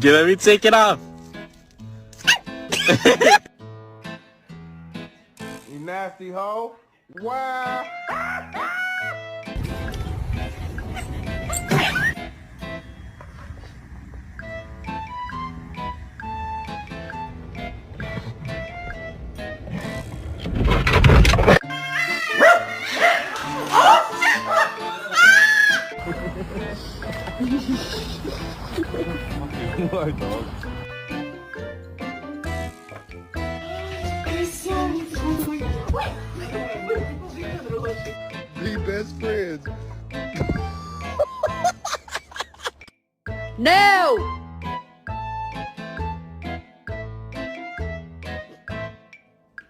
Let me take it off. You nasty hoe. Wow. What, dog? Be best friends. No!